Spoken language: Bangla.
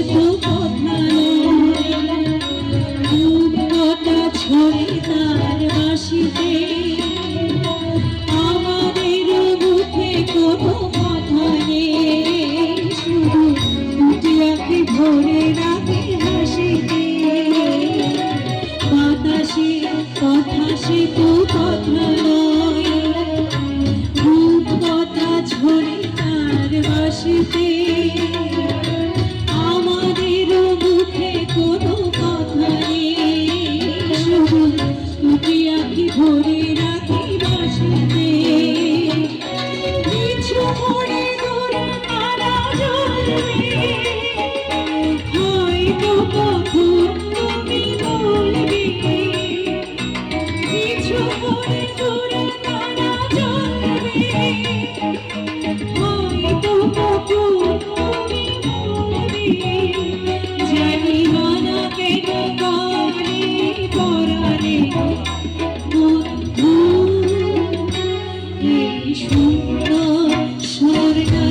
তো কথা নয়, রূপকথা ছড়ে তার বাঁশিতে, আমাদের মুখে কোনো কথা নেই, শুধু দুটি আঁখি ভরে রাখে হাসিতে। বাতাসে কথা সে তো কথা নয়, রূপকথা ছড়ে তার বাঁশিতে, আমাদের মুখে কোনো কথা নেই, শুধু দুটি আঁখি ভরে রাখি বাঁশিতে। কিছু মনে দূরে তারা জ্বলবে, হয়তো কখন তুমি বলবে, কিছু মনে দূরে তারা জ্বলবে, হয়তো কখন তুমি বলবে, জানি না কেন করে পরাণে বন্ধু এই সুর।